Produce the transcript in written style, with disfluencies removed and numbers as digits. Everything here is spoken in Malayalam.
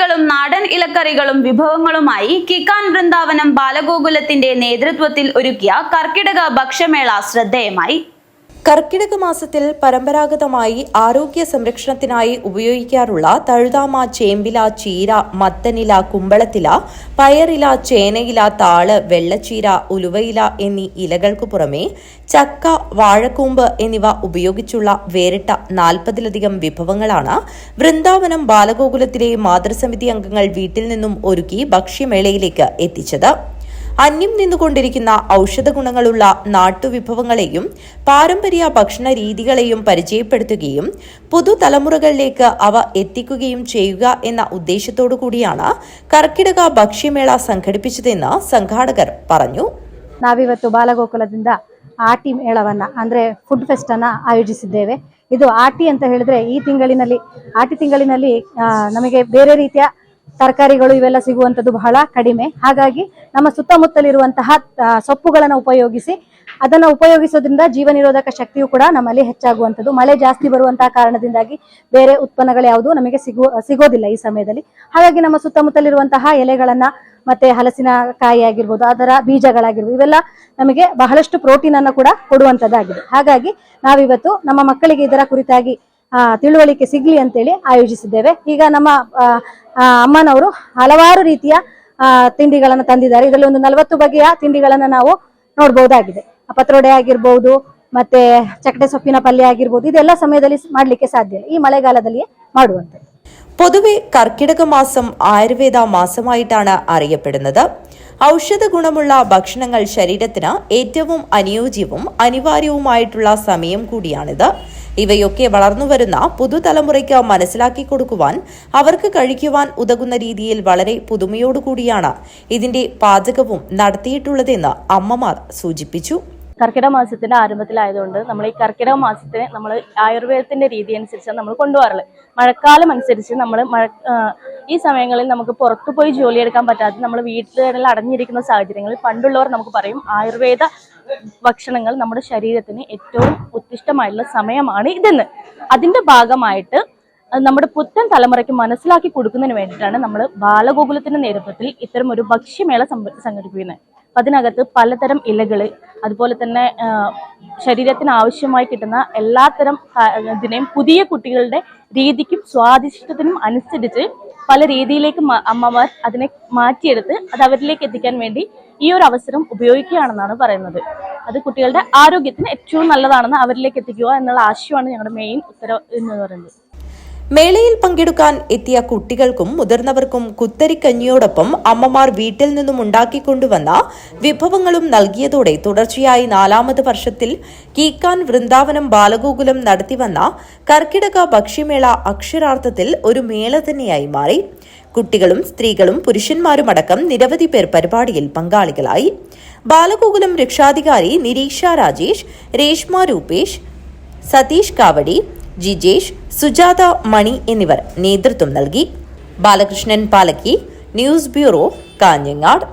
പച്ചക്കറികളും നാടൻ ഇലക്കറികളും വിഭവങ്ങളുമായി കിക്കാൻ വൃന്ദാവനം ബാലഗോകുലത്തിന്റെ നേതൃത്വത്തിൽ ഒരുക്കിയ കർക്കിടക ഭക്ഷ്യമേള ശ്രദ്ധേയമായി. കർക്കിടക മാസത്തിൽ പരമ്പരാഗതമായി ആരോഗ്യ സംരക്ഷണത്തിനായി ഉപയോഗിക്കാറുള്ള തഴുതാമ, ചേമ്പില, ചീര, മത്തനില, കുമ്പളത്തില, പയറില, ചേനയില, താള്, വെള്ളച്ചീര, ഉലുവയില എന്നീ ഇലകൾക്കു പുറമെ ചക്ക, വാഴക്കൂമ്പ് എന്നിവ ഉപയോഗിച്ചുള്ള വേറിട്ട 40-ലധികം വിഭവങ്ങളാണ് വൃന്ദാവനം ബാലഗോകുലത്തിലെ മാതൃസമിതി അംഗങ്ങൾ വീട്ടിൽ നിന്നും ഒരുക്കി ഭക്ഷ്യമേളയിലേക്ക് എത്തിച്ചത്. അന്യം നിന്നുകൊണ്ടിരിക്കുന്ന ഔഷധ ഗുണങ്ങളുള്ള നാട്ടുവിഭവങ്ങളെയും പാരമ്പര്യ ഭക്ഷണ രീതികളെയും പരിചയപ്പെടുത്തുകയും പുതുതലമുറകളിലേക്ക് അവ എത്തിക്കുകയും ചെയ്യുക എന്ന ഉദ്ദേശത്തോടു കൂടിയാണ് ಕರ್ಕಿಟಕ ಭಕ್ಷ್ಯಮೇಳ ಸಂಘಟಿಸಿದೆಂದು ಸಂಘಾಟಕರು പറഞ്ഞു. ನಾವಿವತ್ತು ಬಾಲಗೋಕುಲದಿಂದ ಆಟಿ ಮೇಳವನ್ನ ಅಂದ್ರೆ ಫುಡ್ ಫೆಸ್ಟ್ ಅನ್ನ ಆಯೋಜಿಸಿದ್ದೇವೆ. ಇದು ಆಟಿ ಅಂತ ಹೇಳಿದ್ರೆ ಆಟಿ ತಿಂಗಳಿನಲ್ಲಿ ನಮಗೆ ಬೇರೆ ರೀತಿಯ ತರಕಾರಿಗಳು ಇವೆಲ್ಲ ಸಿಗುವಂತದ್ದು ಬಹಳ ಕಡಿಮೆ. ಹಾಗಾಗಿ ನಮ್ಮ ಸುತ್ತಮುತ್ತಲಿರುವಂತಹ ಸೊಪ್ಪುಗಳನ್ನು ಅದನ್ನು ಉಪಯೋಗಿಸೋದ್ರಿಂದ ಜೀವ ನಿರೋಧಕ ಶಕ್ತಿಯು ಕೂಡ ನಮ್ಮಲ್ಲಿ ಹೆಚ್ಚಾಗುವಂತದ್ದು. ಮಳೆ ಜಾಸ್ತಿ ಬರುವಂತಹ ಕಾರಣದಿಂದಾಗಿ ಬೇರೆ ಉತ್ಪನ್ನಗಳು ಯಾವುದು ನಮಗೆ ಸಿಗೋದಿಲ್ಲ ಈ ಸಮಯದಲ್ಲಿ. ಹಾಗಾಗಿ ನಮ್ಮ ಸುತ್ತಮುತ್ತಲಿರುವಂತಹ ಎಲೆಗಳನ್ನ ಮತ್ತೆ ಹಲಸಿನ ಕಾಯಿ ಆಗಿರ್ಬೋದು, ಅದರ ಬೀಜಗಳಾಗಿರ್ಬೋದು, ಇವೆಲ್ಲ ನಮಗೆ ಬಹಳಷ್ಟು ಪ್ರೋಟೀನ್ ಅನ್ನು ಕೂಡ ಕೊಡುವಂತದ್ದಾಗಿದೆ. ಹಾಗಾಗಿ ನಾವಿವತ್ತು ನಮ್ಮ ಮಕ್ಕಳಿಗೆ ಇದರ ಕುರಿತಾಗಿ ತಿಳುವಳಿಕೆ ಸಿಗ್ಲಿ ಅಂತೇಳಿ ಆಯೋಜಿಸಿದ್ದೇವೆ. ಈಗ ನಮ್ಮ ಅಮ್ಮನವರು ಹಲವಾರು ರೀತಿಯ ತಿಂಡಿಗಳನ್ನು ತಂದಿದ್ದಾರೆ. ಇದರಲ್ಲಿ ಒಂದು 40 ಬಗೆಯ ತಿಂಡಿಗಳನ್ನ ನಾವು ನೋಡಬಹುದಾಗಿದೆ. ಪತ್ರೊಡೆ ಆಗಿರ್ಬಹುದು, ಮತ್ತೆ ಚಕಟೆ ಸೊಪ್ಪಿನ ಪಲ್ಯ ಆಗಿರ್ಬೋದು, ಇದೆಲ್ಲ ಸಮಯದಲ್ಲಿ ಮಾಡ್ಲಿಕ್ಕೆ ಸಾಧ್ಯ ಇಲ್ಲ, ಈ ಮಳೆಗಾಲದಲ್ಲಿಯೇ ಮಾಡುವಂಥದ್ದು. പൊതുവെ കർക്കിടക മാസം ആയുർവേദ മാസമായിട്ടാണ് അറിയപ്പെടുന്നത്. ഔഷധ ഗുണമുള്ള ഭക്ഷണങ്ങൾ ശരീരത്തിന് ഏറ്റവും അനുയോജ്യവും അനിവാര്യവുമായിട്ടുള്ള സമയം കൂടിയാണിത്. ഇവയൊക്കെ വളർന്നുവരുന്ന പുതുതലമുറയ്ക്ക് മനസ്സിലാക്കി കൊടുക്കുവാൻ, അവർക്ക് കഴിക്കുവാൻ ഉതകുന്ന രീതിയിൽ വളരെ പുതുമയോടുകൂടിയാണ് ഇതിന്റെ പാചകവും നടത്തിയിട്ടുള്ളതെന്ന് അമ്മമാർ സൂചിപ്പിച്ചു. കർക്കിടക മാസത്തിന്റെ ആരംഭത്തിലായതുകൊണ്ട് നമ്മൾ ഈ കർക്കിടക മാസത്തിന് നമ്മൾ ആയുർവേദത്തിന്റെ രീതി അനുസരിച്ചാണ് നമ്മൾ കൊണ്ടുപോകാറുള്ളത്. മഴക്കാലം അനുസരിച്ച് നമ്മൾ ഈ സമയങ്ങളിൽ നമുക്ക് പുറത്തു പോയി ജോലിയെടുക്കാൻ പറ്റാതെ നമ്മൾ വീട്ടിൽ അടഞ്ഞിരിക്കുന്ന സാഹചര്യങ്ങളിൽ പണ്ടുള്ളവർ നമുക്ക് പറയും ആയുർവേദ ഭക്ഷണങ്ങൾ നമ്മുടെ ശരീരത്തിന് ഏറ്റവും ഉത്തിഷ്ടമായിട്ടുള്ള സമയമാണ് ഇതെന്ന്. അതിന്റെ ഭാഗമായിട്ട് നമ്മുടെ പുത്തൻ തലമുറയ്ക്ക് മനസ്സിലാക്കി കൊടുക്കുന്നതിന് വേണ്ടിയിട്ടാണ് നമ്മൾ ബാലഗോകുലത്തിന്റെ നേതൃത്വത്തിൽ ഇത്തരം ഒരു ഭക്ഷ്യമേള സംഘടിപ്പിക്കുന്നത്. അതിനകത്ത് പലതരം ഇലകൾ, അതുപോലെ തന്നെ ശരീരത്തിന് ആവശ്യമായി കിട്ടുന്ന എല്ലാത്തരം ഇതിനെയും പുതിയ കുട്ടികളുടെ രീതിക്കും സ്വാദിഷ്ടത്തിനും അനുസരിച്ച് പല രീതിയിലേക്ക് അമ്മമാർ അതിനെ മാറ്റിയെടുത്ത് അത് അവരിലേക്ക് എത്തിക്കാൻ വേണ്ടി ഈ ഒരു അവസരം ഉപയോഗിക്കുകയാണെന്നാണ് പറയുന്നത്. അത് കുട്ടികളുടെ ആരോഗ്യത്തിന് ഏറ്റവും നല്ലതാണെന്ന് അവരിലേക്ക് എത്തിക്കുക എന്നുള്ള ആശയമാണ് ഞങ്ങളുടെ മെയിൻ ഉത്തരവ് എന്ന് പറയുന്നത്. മേളയിൽ പങ്കെടുക്കാൻ എത്തിയ കുട്ടികൾക്കും മുതിർന്നവർക്കും കുത്തരിക്കഞ്ഞിയോടൊപ്പം അമ്മമാർ വീട്ടിൽ നിന്നും ഉണ്ടാക്കിക്കൊണ്ടുവന്ന വിഭവങ്ങളും നൽകിയതോടെ തുടർച്ചയായി 4ാമത് വർഷത്തിൽ കീക്കാൻ വൃന്ദാവനം ബാലഗോകുലം നടത്തിവന്ന കർക്കിടക ഭക്ഷ്യമേള അക്ഷരാർത്ഥത്തിൽ ഒരു മേള തന്നെയായി മാറി. കുട്ടികളും സ്ത്രീകളും പുരുഷന്മാരുമടക്കം നിരവധി പേർ പരിപാടിയിൽ പങ്കാളികളായി. ബാലഗോകുലം രക്ഷാധികാരി നിരീക്ഷ രാജേഷ്, രേഷ്മ രൂപേഷ്, സതീഷ് കാവടി, ജിജേഷ്, സുജാത മണി എന്നിവർ നേതൃത്വം നൽകി. Balakrishnan Palakki, news bureau, Kanhangad.